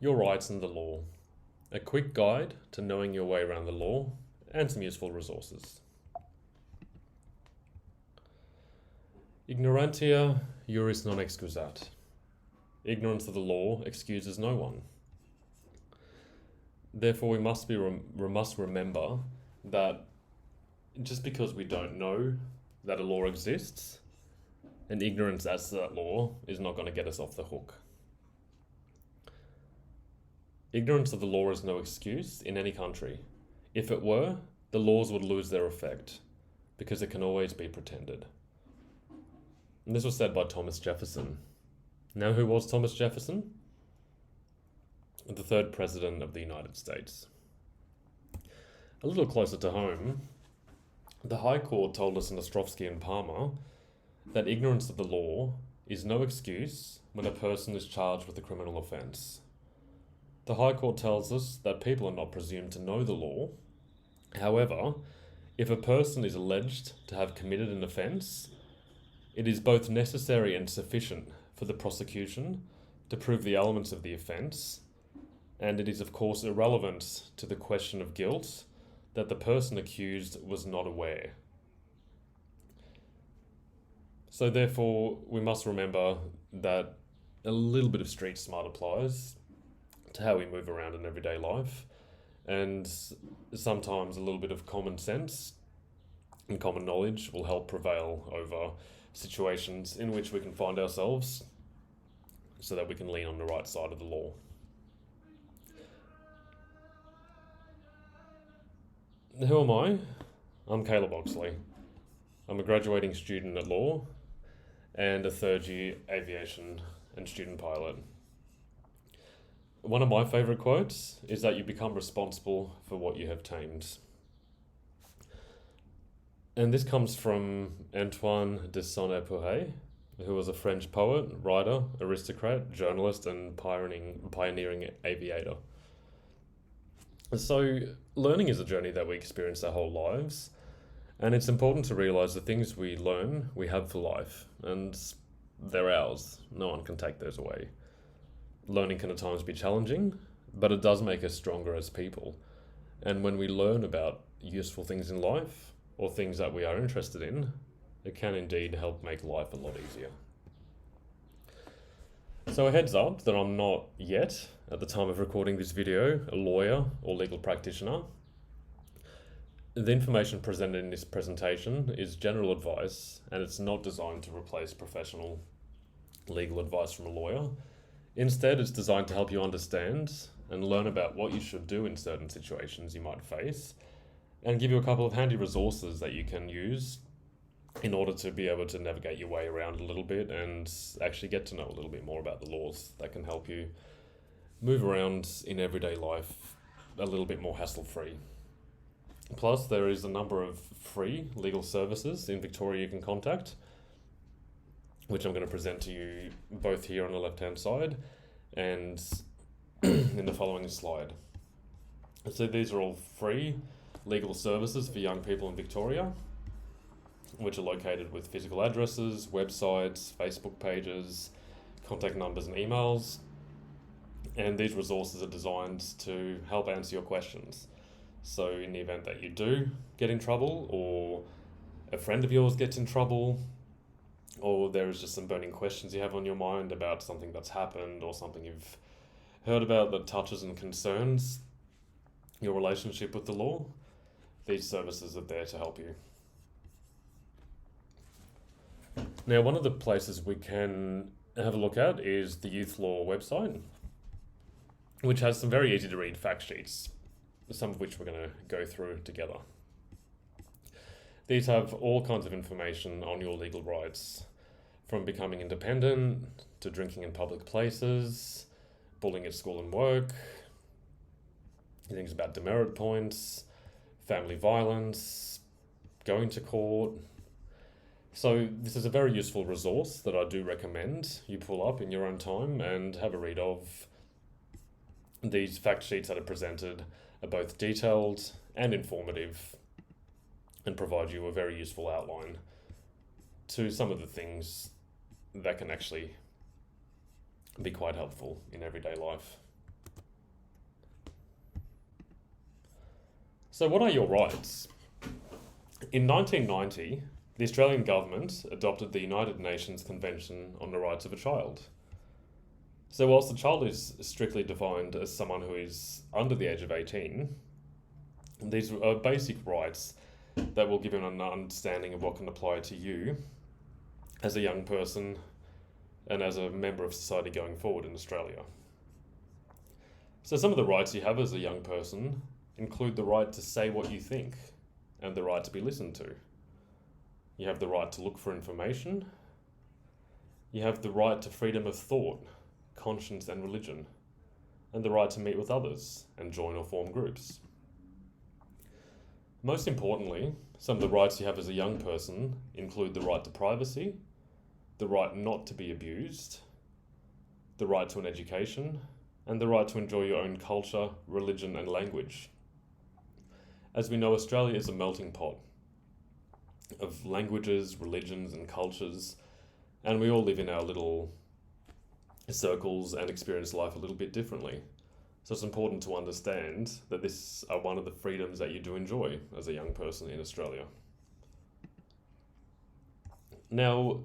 Your rights and the law. A quick guide to knowing your way around the law and some useful resources. Ignorantia juris non excusat. Ignorance of the law excuses no one. Therefore, we must remember that just because we don't know that a law exists, and ignorance as to that law is not going to get us off the hook. Ignorance of the law is no excuse in any country. If it were, the laws would lose their effect, because it can always be pretended. And this was said by Thomas Jefferson. Now, who was Thomas Jefferson? The third president of the United States. A little closer to home, the High Court told us in Ostrovsky and Palmer that ignorance of the law is no excuse when a person is charged with a criminal offence. The High Court tells us that people are not presumed to know the law. However, if a person is alleged to have committed an offence, it is both necessary and sufficient for the prosecution to prove the elements of the offence, and it is of course irrelevant to the question of guilt that the person accused was not aware. So therefore, we must remember that a little bit of street smart applies to how we move around in everyday life, and sometimes a little bit of common sense and common knowledge will help prevail over situations in which we can find ourselves so that we can lean on the right side of the law. Who am I? I'm Kaleb Oxley. I'm a graduating student at law and a third year aviation and student pilot. One of my favourite quotes is that you become responsible for what you have tamed. And this comes from Antoine de Saint-Exupéry, who was a French poet, writer, aristocrat, journalist, and pioneering aviator. So, learning is a journey that we experience our whole lives, and it's important to realise the things we learn we have for life, and they're ours. No one can take those away. Learning can at times be challenging, but it does make us stronger as people. And when we learn about useful things in life, or things that we are interested in, it can indeed help make life a lot easier. So a heads up that I'm not yet, at the time of recording this video, a lawyer or legal practitioner. The information presented in this presentation is general advice, and it's not designed to replace professional legal advice from a lawyer. Instead, it's designed to help you understand and learn about what you should do in certain situations you might face, and give you a couple of handy resources that you can use in order to be able to navigate your way around a little bit and actually get to know a little bit more about the laws that can help you move around in everyday life a little bit more hassle-free. Plus, there is a number of free legal services in Victoria you can contact, which I'm going to present to you both here on the left-hand side and in the following slide. So these are all free legal services for young people in Victoria, which are located with physical addresses, websites, Facebook pages, contact numbers and emails. And these resources are designed to help answer your questions. So in the event that you do get in trouble, or a friend of yours gets in trouble, or there is just some burning questions you have on your mind about something that's happened or something you've heard about that touches and concerns your relationship with the law, these services are there to help you. Now, one of the places we can have a look at is the Youth Law website, which has some very easy to read fact sheets, some of which we're going to go through together. These have all kinds of information on your legal rights, from becoming independent to drinking in public places, bullying at school and work, things about demerit points, family violence, going to court. So this is a very useful resource that I do recommend you pull up in your own time and have a read of. These fact sheets that are presented are both detailed and informative and provide you a very useful outline to some of the things that can actually be quite helpful in everyday life. So, what are your rights? In 1990, the Australian government adopted the United Nations Convention on the Rights of a Child. So, whilst the child is strictly defined as someone who is under the age of 18, these are basic rights that will give you an understanding of what can apply to you as a young person and as a member of society going forward in Australia. So some of the rights you have as a young person include the right to say what you think and the right to be listened to. You have the right to look for information. You have the right to freedom of thought, conscience and religion, and the right to meet with others and join or form groups. Most importantly, some of the rights you have as a young person include the right to privacy, the right not to be abused, the right to an education, and the right to enjoy your own culture, religion, and language. As we know, Australia is a melting pot of languages, religions, and cultures, and we all live in our little circles and experience life a little bit differently. So it's important to understand that this are one of the freedoms that you do enjoy as a young person in Australia. Now,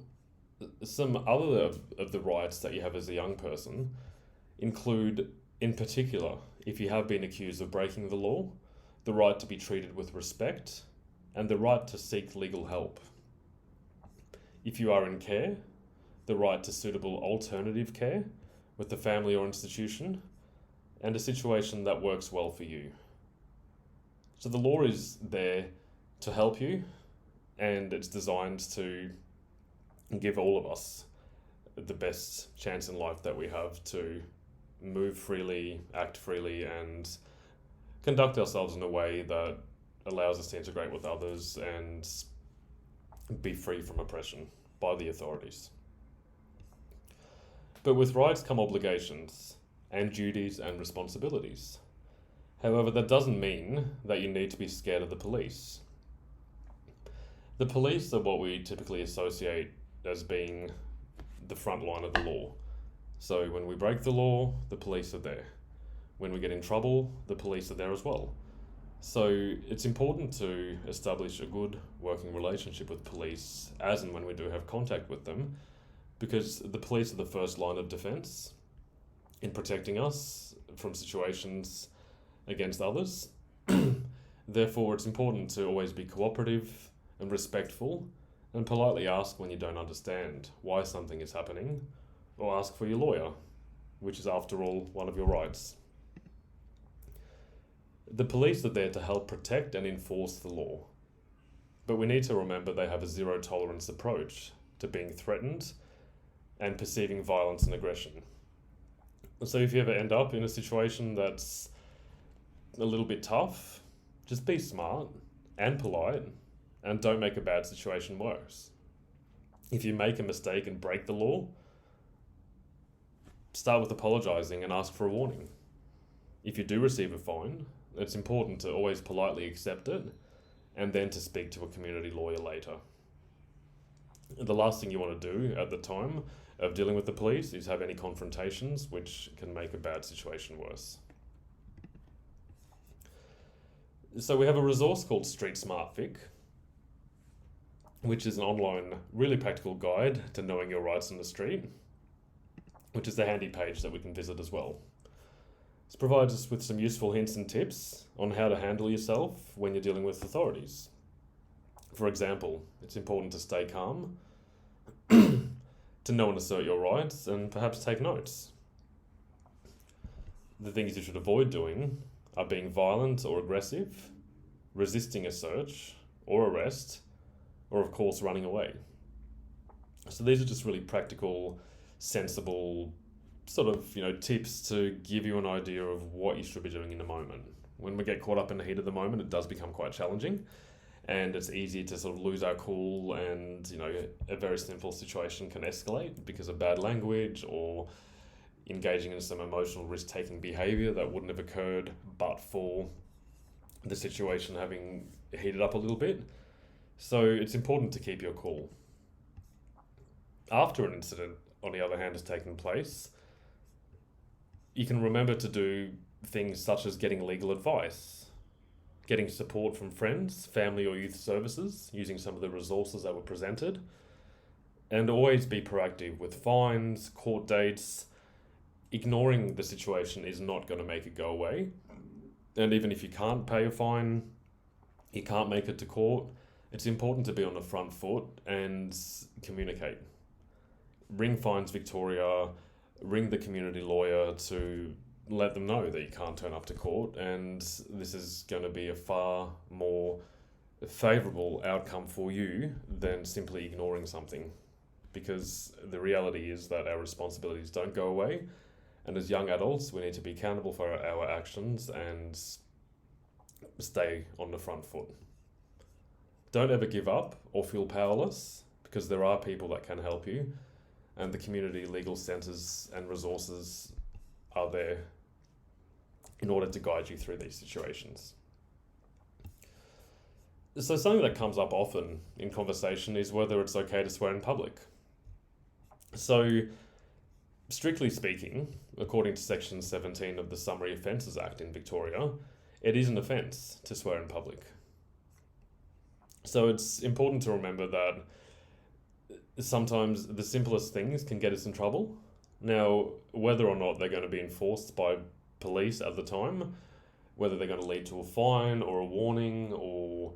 some other of the rights that you have as a young person include, in particular, if you have been accused of breaking the law, the right to be treated with respect, and the right to seek legal help. If you are in care, the right to suitable alternative care with the family or institution, and a situation that works well for you. So the law is there to help you, and it's designed to give all of us the best chance in life that we have to move freely, act freely, and conduct ourselves in a way that allows us to integrate with others and be free from oppression by the authorities. But with rights come obligations and duties and responsibilities. However, that doesn't mean that you need to be scared of the police. The police are what we typically associate as being the front line of the law. So when we break the law, the police are there. When we get in trouble, the police are there as well. So it's important to establish a good working relationship with police as and when we do have contact with them, because the police are the first line of defense in protecting us from situations against others. Therefore, it's important to always be cooperative and respectful and politely ask when you don't understand why something is happening, or ask for your lawyer, which is after all one of your rights. The police are there to help protect and enforce the law, but we need to remember they have a zero tolerance approach to being threatened and perceiving violence and aggression. So if you ever end up in a situation that's a little bit tough, just be smart and polite and don't make a bad situation worse. If you make a mistake and break the law, start with apologizing and ask for a warning. If you do receive a fine, it's important to always politely accept it and then to speak to a community lawyer later. The last thing you want to do at the time of dealing with the police is have any confrontations, which can make a bad situation worse. So we have a resource called Street Smart Fic, which is an online, really practical guide to knowing your rights on the street, which is a handy page that we can visit as well. This provides us with some useful hints and tips on how to handle yourself when you're dealing with authorities. For example, it's important to stay calm, to know and assert your rights, and perhaps take notes. The things you should avoid doing are being violent or aggressive, resisting a search or arrest, or of course running away. So these are just really practical, sensible sort of, tips to give you an idea of what you should be doing in the moment. When we get caught up in the heat of the moment, it does become quite challenging, and it's easy to sort of lose our cool, and a very simple situation can escalate because of bad language or engaging in some emotional risk-taking behavior that wouldn't have occurred but for the situation having heated up a little bit. So it's important to keep your cool. After an incident, on the other hand, has taken place, you can remember to do things such as getting legal advice, getting support from friends, family or youth services, using some of the resources that were presented, and always be proactive with fines, court dates. Ignoring the situation is not going to make it go away. And even if you can't pay a fine, you can't make it to court, it's important to be on the front foot and communicate. Ring Fines Victoria, ring the community lawyer to let them know that you can't turn up to court, and this is going to be a far more favourable outcome for you than simply ignoring something, because the reality is that our responsibilities don't go away, and as young adults we need to be accountable for our actions and stay on the front foot. Don't ever give up or feel powerless, because there are people that can help you, and the community legal centres and resources are there in order to guide you through these situations. So something that comes up often in conversation is whether it's okay to swear in public. So, strictly speaking, according to Section 17 of the Summary Offences Act in Victoria, it is an offence to swear in public. So it's important to remember that sometimes the simplest things can get us in trouble. Now, whether or not they're going to be enforced by police at the time, whether they're going to lead to a fine or a warning or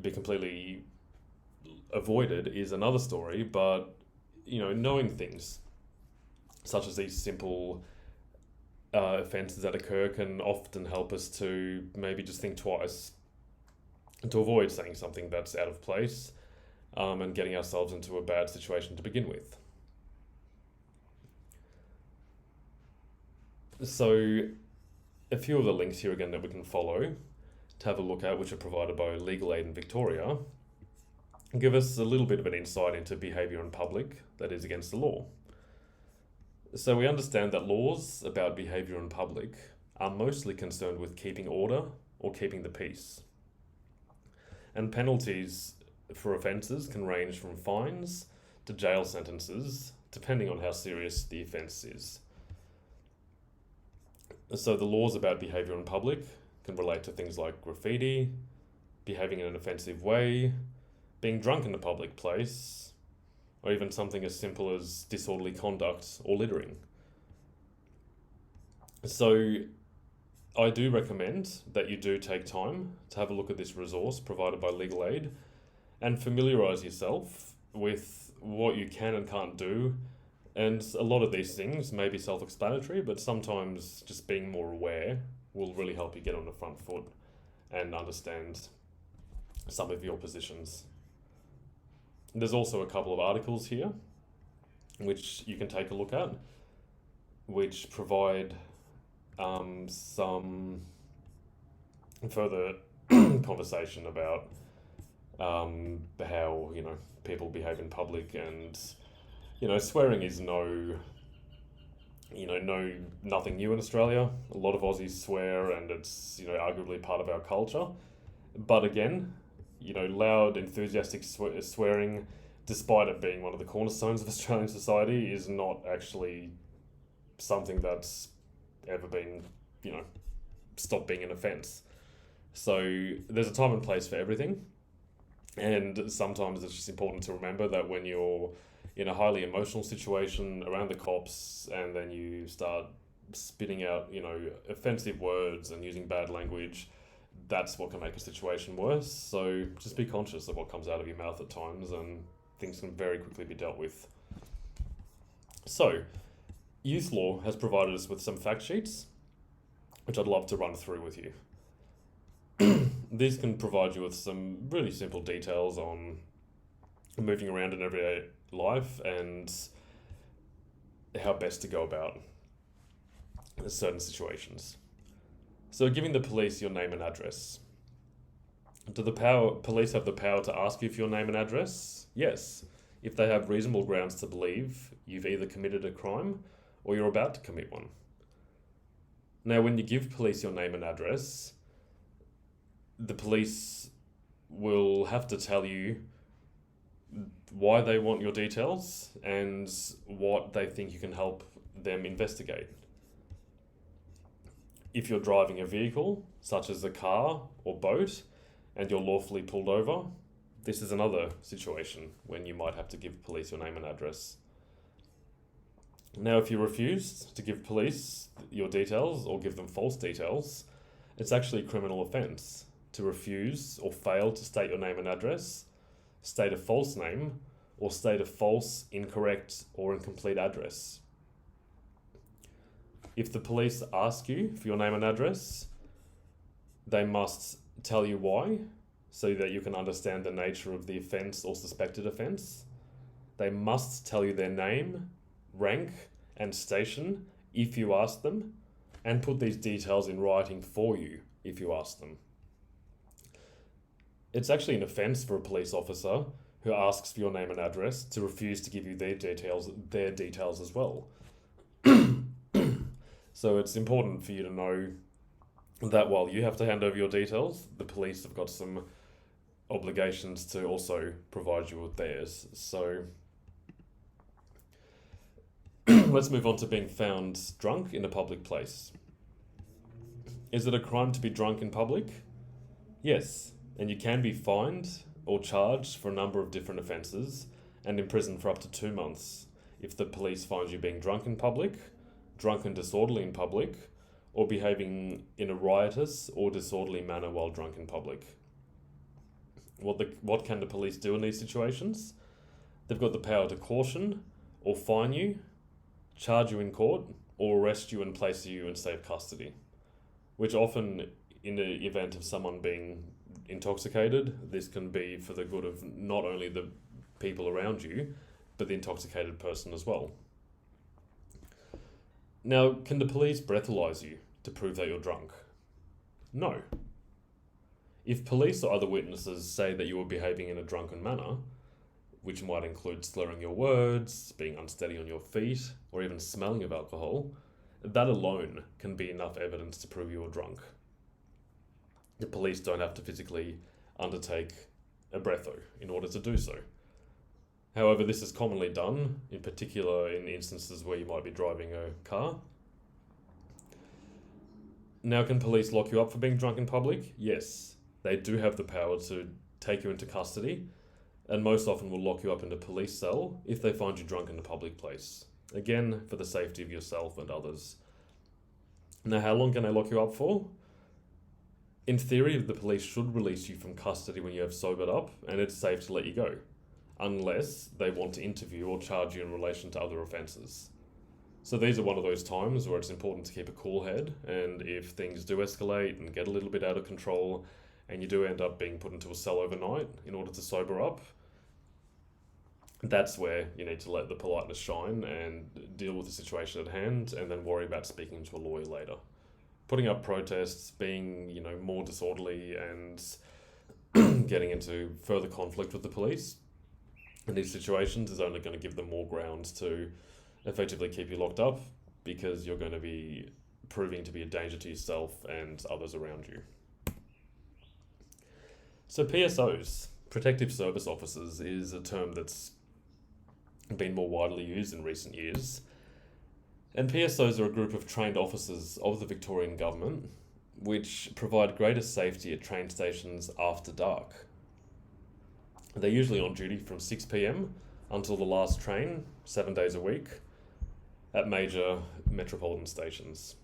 be completely avoided is another story, but knowing things such as these simple offences that occur can often help us to maybe just think twice to avoid saying something that's out of place and getting ourselves into a bad situation to begin with. So a few of the links here again that we can follow to have a look at, which are provided by Legal Aid in Victoria, give us a little bit of an insight into behaviour in public that is against the law. So we understand that laws about behaviour in public are mostly concerned with keeping order or keeping the peace. And penalties for offences can range from fines to jail sentences, depending on how serious the offence is. So the laws about behaviour in public can relate to things like graffiti, behaving in an offensive way, being drunk in a public place, or even something as simple as disorderly conduct or littering. So I do recommend that you do take time to have a look at this resource provided by Legal Aid and familiarise yourself with what you can and can't do. And a lot of these things may be self-explanatory, but sometimes just being more aware will really help you get on the front foot and understand some of your positions. There's also a couple of articles here which you can take a look at, which provide some further conversation about how people behave in public, and swearing is nothing new in Australia. A lot of Aussies swear, and it's arguably part of our culture. But again, loud, enthusiastic swearing, despite it being one of the cornerstones of Australian society, is not actually something that's ever been, stopped being an offence. So there's a time and place for everything. And sometimes it's just important to remember that when you're in a highly emotional situation around the cops and then you start spitting out, offensive words and using bad language, that's what can make a situation worse. So just be conscious of what comes out of your mouth at times, and things can very quickly be dealt with. So, Youth Law has provided us with some fact sheets, which I'd love to run through with you. These can provide you with some really simple details on moving around in everyday life and how best to go about certain situations. So, giving the police your name and address. Do the police have the power to ask you for your name and address? Yes, if they have reasonable grounds to believe you've either committed a crime or you're about to commit one. Now, when you give police your name and address, the police will have to tell you why they want your details and what they think you can help them investigate. if you're driving a vehicle, such as a car or boat, and you're lawfully pulled over, this is another situation when you might have to give police your name and address. Now, if you refuse to give police your details or give them false details, it's actually a criminal offence to refuse or fail to state your name and address, state a false name, or state a false, incorrect, or incomplete address. If the police ask you for your name and address, they must tell you why, so that you can understand the nature of the offence or suspected offence. They must tell you their name, rank, and station if you ask them, and put these details in writing for you if you ask them. It's actually an offence for a police officer who asks for your name and address to refuse to give you their details as well. So it's important for you to know that while you have to hand over your details, the police have got some obligations to also provide you with theirs. So let's move on to being found drunk in a public place. Is it a crime to be drunk in public? Yes, and you can be fined or charged for a number of different offences and imprisoned for up to 2 months if the police find you being drunk in public, drunk and disorderly in public, or behaving in a riotous or disorderly manner while drunk in public. What can the police do in these situations? They've got the power to caution or fine you, charge you in court, or arrest you and place you in safe custody, which often, in the event of someone being intoxicated, this can be for the good of not only the people around you, but the intoxicated person as well. Now, can the police breathalyze you to prove that you're drunk? No. If police or other witnesses say that you were behaving in a drunken manner, which might include slurring your words, being unsteady on your feet, or even smelling of alcohol, that alone can be enough evidence to prove you were drunk. The police don't have to physically undertake a breatho in order to do so. However, this is commonly done, in particular in instances where you might be driving a car. Now, can police lock you up for being drunk in public? Yes, they do have the power to take you into custody, and most often will lock you up in a police cell if they find you drunk in a public place. Again, for the safety of yourself and others. Now, how long can they lock you up for? In theory, the police should release you from custody when you have sobered up, and it's safe to let you go, unless they want to interview or charge you in relation to other offences. So these are one of those times where it's important to keep a cool head, and if things do escalate and get a little bit out of control, and you do end up being put into a cell overnight in order to sober up, that's where you need to let the politeness shine and deal with the situation at hand, and then worry about speaking to a lawyer later. Putting up protests, being, more disorderly and getting into further conflict with the police in these situations is only going to give them more grounds to effectively keep you locked up, because you're going to be proving to be a danger to yourself and others around you. So PSOs, Protective Service Officers, is a term that's been more widely used in recent years. And PSOs are a group of trained officers of the Victorian Government which provide greater safety at train stations after dark. They're usually on duty from 6 p.m. until the last train, 7 days a week, at major metropolitan stations.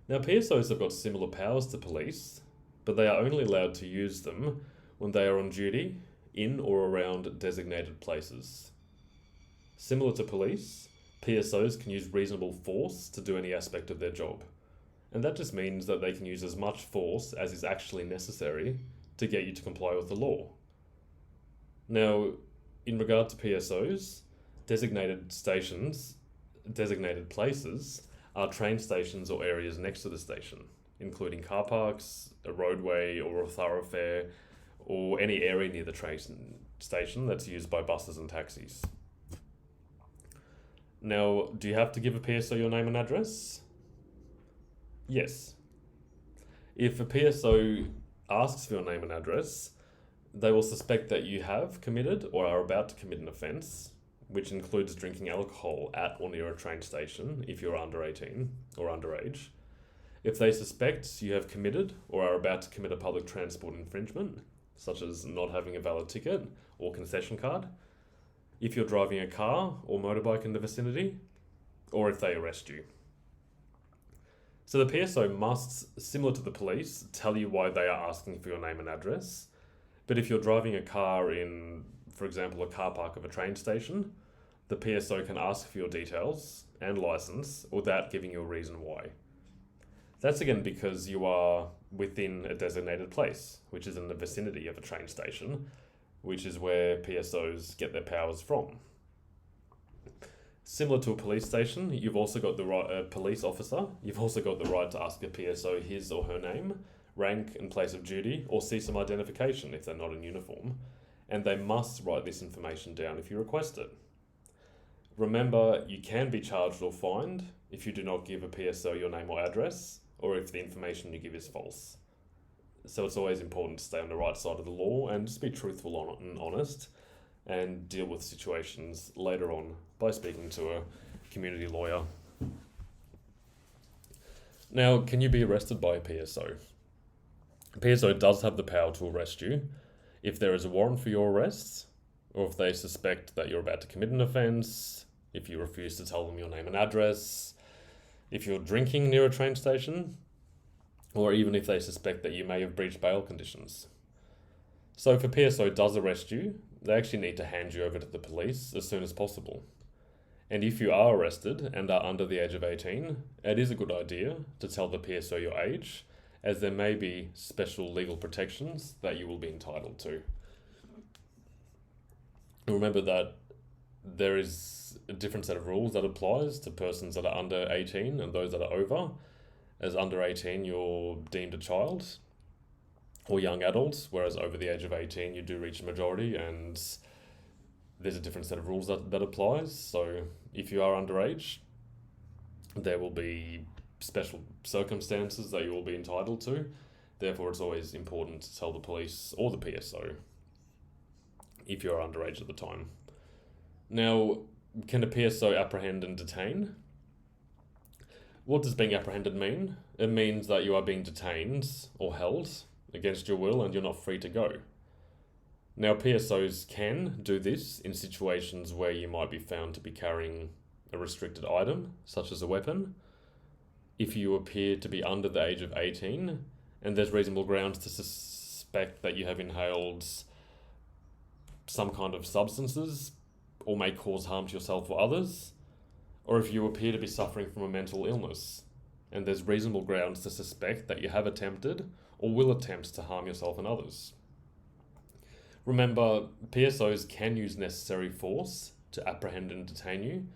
Now, PSOs have got similar powers to police, but they are only allowed to use them when they are on duty in or around designated places. Similar to police, PSOs can use reasonable force to do any aspect of their job, and that just means that they can use as much force as is actually necessary to get you to comply with the law. Now, in regard to PSOs, designated places are train stations or areas next to the station, including car parks, a roadway or a thoroughfare, or any area near the train station that's used by buses and taxis. Now, do you have to give a PSO your name and address? Yes. If a PSO asks for your name and address, they will suspect that you have committed or are about to commit an offence, which includes drinking alcohol at or near a train station if you're under 18 or underage, If they suspect you have committed or are about to commit a public transport infringement, such as not having a valid ticket or concession card, if you're driving a car or motorbike in the vicinity, or if they arrest you. So the PSO must, similar to the police, tell you why they are asking for your name and address. But if you're driving a car in, for example, a car park of a train station, the PSO can ask for your details and license without giving you a reason why. That's again because you are within a designated place, which is in the vicinity of a train station, which is where PSOs get their powers from. Similar to a police station, you've also got the right, police officer, you've also got the right to ask a PSO his or her name, rank and place of duty, or see some identification if they're not in uniform, and they must write this information down if you request it. Remember, you can be charged or fined if you do not give a PSO your name or address, or if the information you give is false. So it's always important to stay on the right side of the law and just be truthful and honest, and deal with situations later on by speaking to a community lawyer. Now, can you be arrested by a PSO? A PSO does have the power to arrest you if there is a warrant for your arrest, or if they suspect that you're about to commit an offence, if you refuse to tell them your name and address, if you're drinking near a train station, or even if they suspect that you may have breached bail conditions. So if a PSO does arrest you, they actually need to hand you over to the police as soon as possible. And if you are arrested and are under the age of 18, it is a good idea to tell the PSO your age, as there may be special legal protections that you will be entitled to. Remember that there is a different set of rules that applies to persons that are under 18 and those that are over. As under 18, you're deemed a child or young adult, whereas over the age of 18, you do reach majority, and there's a different set of rules that applies. So if you are underage, there will be special circumstances that you will be entitled to. Therefore, it's always important to tell the police or the PSO if you're underage at the time. Now, can a PSO apprehend and detain? What does being apprehended mean? It means that you are being detained or held against your will and you're not free to go. Now, PSOs can do this in situations where you might be found to be carrying a restricted item, such as a weapon, if you appear to be under the age of 18 and there's reasonable grounds to suspect that you have inhaled some kind of substances or may cause harm to yourself or others, or if you appear to be suffering from a mental illness and there's reasonable grounds to suspect that you have attempted or will attempt to harm yourself and others. Remember, PSOs can use necessary force to apprehend and detain you,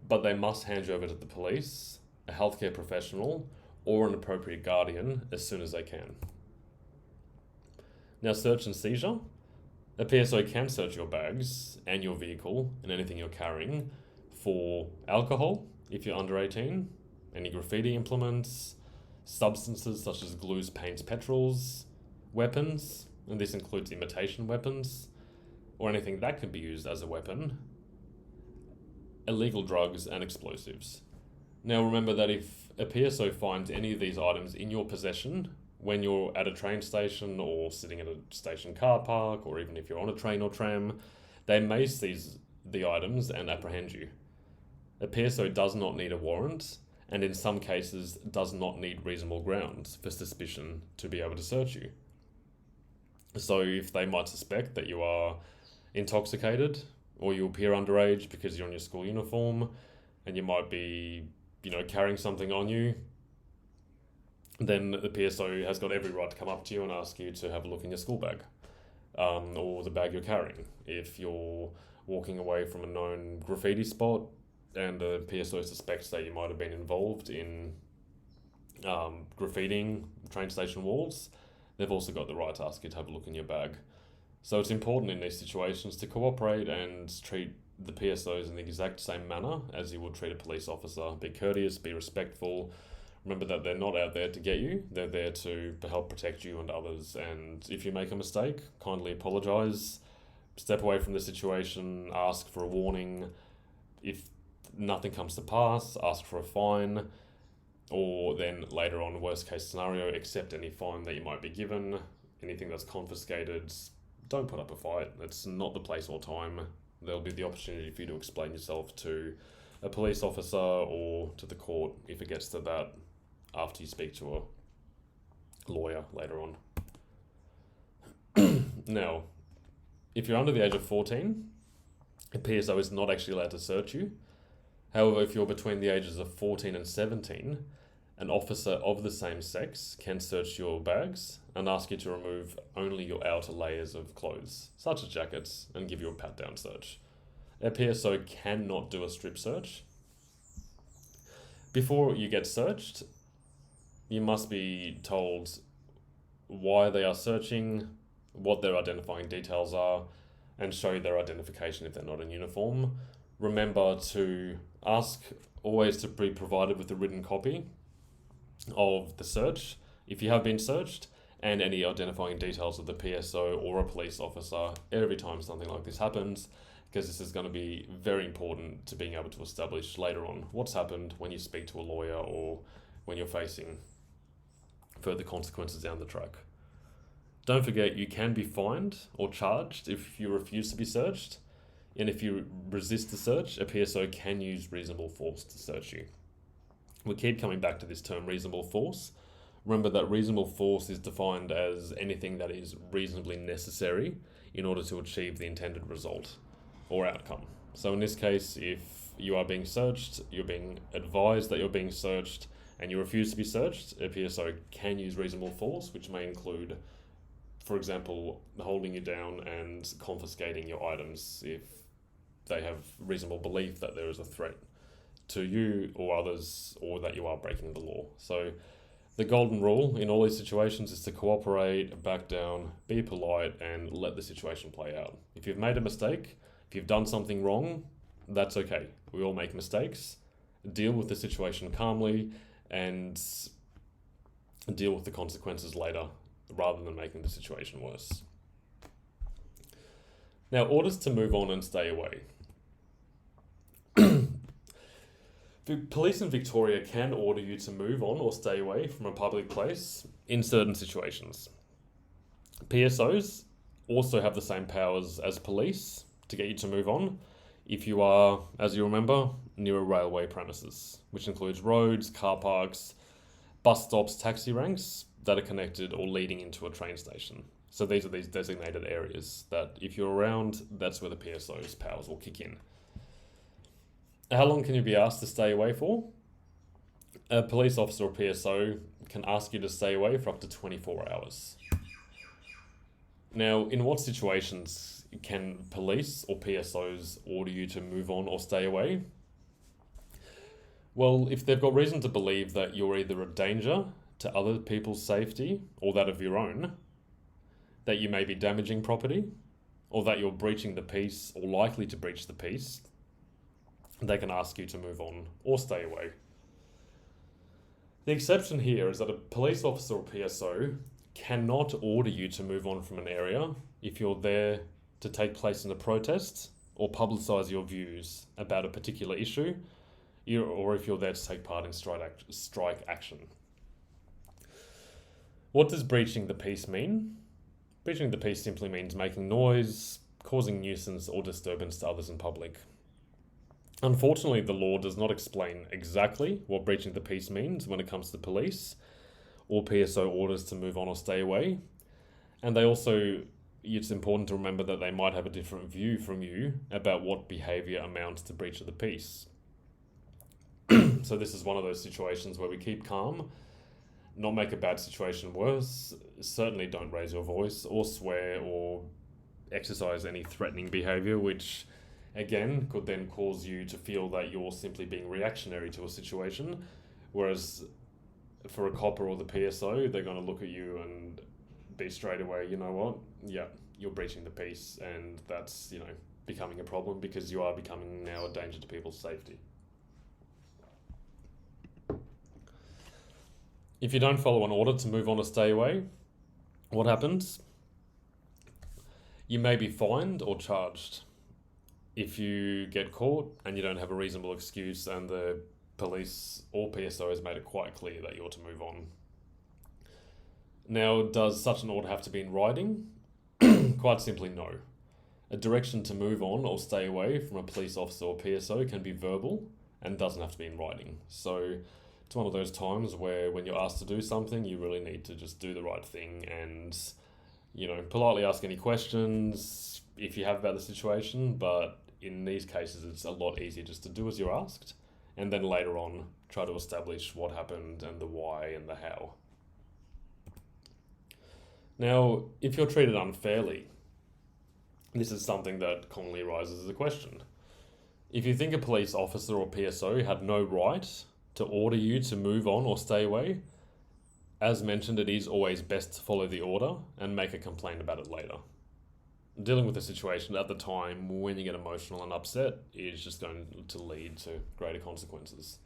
but they must hand you over to the police, a healthcare professional, or an appropriate guardian as soon as they can. Now, search and seizure. A PSO can search your bags and your vehicle and anything you're carrying for alcohol if you're under 18, any graffiti implements, substances such as glues, paints, petrols, weapons, and this includes imitation weapons, or anything that can be used as a weapon, illegal drugs and explosives. Now remember that if a PSO finds any of these items in your possession when you're at a train station or sitting at a station car park, or even if you're on a train or tram, they may seize the items and apprehend you. A PSO does not need a warrant, and in some cases does not need reasonable grounds for suspicion to be able to search you. So if they might suspect that you are intoxicated or you appear underage because you're in your school uniform and you might be, carrying something on you, then the PSO has got every right to come up to you and ask you to have a look in your school bag, or the bag you're carrying. If you're walking away from a known graffiti spot and the PSO suspects that you might have been involved in graffitiing train station walls, they've also got the right to ask you to have a look in your bag. So it's important in these situations to cooperate and treat the PSOs in the exact same manner as you would treat a police officer. Be courteous, be respectful. Remember that they're not out there to get you. They're there to help protect you and others. And if you make a mistake, kindly apologise. Step away from the situation, ask for a warning. If nothing comes to pass, ask for a fine. or then later on, worst case scenario, accept any fine that you might be given, anything that's confiscated. Don't put up a fight. It's not the place or time. There'll be the opportunity for you to explain yourself to a police officer or to the court if it gets to that after you speak to a lawyer later on. Now, if you're under the age of 14, a PSO is not actually allowed to search you. However, if you're between the ages of 14 and 17, an officer of the same sex can search your bags and ask you to remove only your outer layers of clothes, such as jackets, and give you a pat-down search. A PSO cannot do a strip search. Before you get searched, you must be told why they are searching, what their identifying details are, and show their identification if they're not in uniform. Remember to ask always to be provided with a written copy of the search if you have been searched, and any identifying details of the PSO or a police officer every time something like this happens, because this is going to be very important to being able to establish later on what's happened when you speak to a lawyer or when you're facing further consequences down the track. Don't forget, you can be fined or charged if you refuse to be searched, and if you resist the search, a PSO can use reasonable force to search you. We keep coming back to this term reasonable force. Remember that reasonable force is defined as anything that is reasonably necessary in order to achieve the intended result or outcome. So in this case, if you are being searched, you're being advised that you're being searched, and you refuse to be searched, a PSO can use reasonable force, which may include, for example, holding you down and confiscating your items if they have reasonable belief that there is a threat to you or others, or that you are breaking the law. So the golden rule in all these situations is to cooperate, back down, be polite, and let the situation play out. If you've made a mistake, if you've done something wrong, that's okay. We all make mistakes. Deal with the situation calmly and deal with the consequences later, rather than making the situation worse. Now, orders to move on and stay away. The police in Victoria can order you to move on or stay away from a public place in certain situations. PSOs also have the same powers as police to get you to move on if you are, as you remember, near a railway premises, which includes roads, car parks, bus stops, taxi ranks that are connected or leading into a train station. So these are these designated areas that if you're around, that's where the PSO's powers will kick in. How long can you be asked to stay away for? A police officer or PSO can ask you to stay away for up to 24 hours. Now, in what situations can police or PSOs order you to move on or stay away? Well, if they've got reason to believe that you're either a danger to other people's safety or that of your own, that you may be damaging property, or that you're breaching the peace or likely to breach the peace, they can ask you to move on or stay away. The exception here is that a police officer or PSO cannot order you to move on from an area if you're there to take place in a protest or publicise your views about a particular issue, or if you're there to take part in strike action. What does breaching the peace mean? Breaching the peace simply means making noise, causing nuisance or disturbance to others in public. Unfortunately, the law does not explain exactly what breaching the peace means when it comes to police or PSO orders to move on or stay away. And it's important to remember that they might have a different view from you about what behaviour amounts to breach of the peace. So this is one of those situations where we keep calm, not make a bad situation worse, certainly don't raise your voice or swear or exercise any threatening behaviour, which again could then cause you to feel that you're simply being reactionary to a situation, whereas for a copper or the PSO, they're going to look at you and be straight away, you know what, yeah, you're breaching the peace, and that's, becoming a problem because you are becoming now a danger to people's safety. If you don't follow an order to move on or stay away, what happens? You may be fined or charged. If you get caught and you don't have a reasonable excuse and the police or PSO has made it quite clear that you ought to move on. Now, does such an order have to be in writing? Quite simply, no. A direction to move on or stay away from a police officer or PSO can be verbal and doesn't have to be in writing. So it's one of those times where when you're asked to do something, you really need to just do the right thing and, politely ask any questions if you have about the situation. But in these cases, it's a lot easier just to do as you're asked and then later on try to establish what happened and the why and the how. Now, if you're treated unfairly, this is something that commonly arises as a question. If you think a police officer or PSO had no right to order you to move on or stay away, as mentioned, it is always best to follow the order and make a complaint about it later. Dealing with the situation at the time when you get emotional and upset is just going to lead to greater consequences.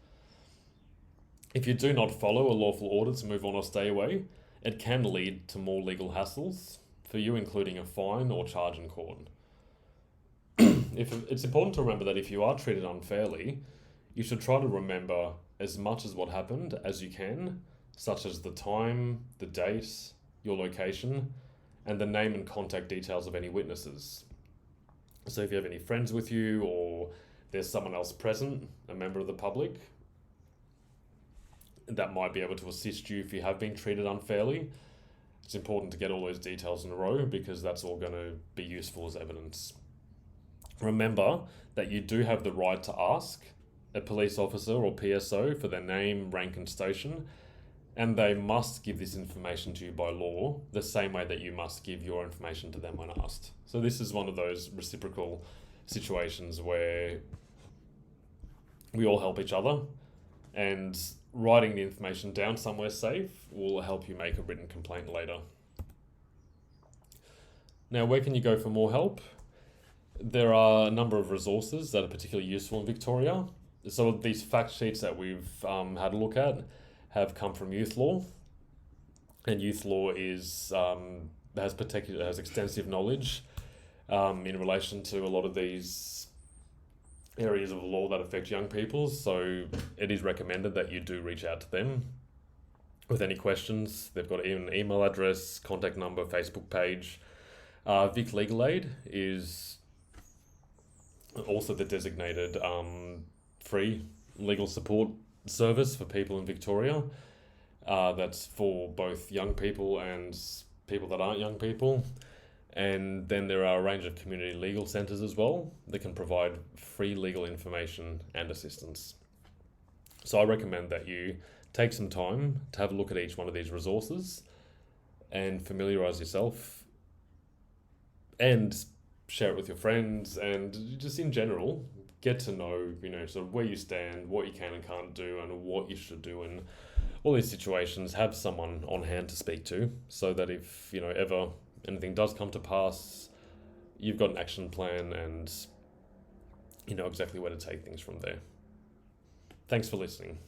If you do not follow a lawful order to move on or stay away, it can lead to more legal hassles for you, including a fine or charge in court. It's important to remember that if you are treated unfairly, you should try to remember as much as what happened as you can, such as the time, the date, your location, and the name and contact details of any witnesses. So if you have any friends with you or there's someone else present, a member of the public, that might be able to assist you if you have been treated unfairly, it's important to get all those details in a row because that's all going to be useful as evidence. Remember that you do have the right to ask a police officer or PSO for their name, rank and station, and they must give this information to you by law the same way that you must give your information to them when asked. So this is one of those reciprocal situations where we all help each other, and writing the information down somewhere safe will help you make a written complaint later. Now, where can you go for more help? There are a number of resources that are particularly useful in Victoria. So these fact sheets that we've had a look at have come from Youth Law, and Youth Law has extensive knowledge in relation to a lot of these areas of law that affect young people. So it is recommended that you do reach out to them with any questions. They've got an email address, contact number, Facebook page. Vic Legal Aid is also the designated free legal support service for people in Victoria. That's for both young people and people that aren't young people. And then there are a range of community legal centres as well that can provide free legal information and assistance. So I recommend that you take some time to have a look at each one of these resources and familiarise yourself and share it with your friends, and just in general get to know, sort of where you stand, what you can and can't do, and what you should do in all these situations. Have someone on hand to speak to, so that if ever anything does come to pass, you've got an action plan and you know exactly where to take things from there. Thanks for listening.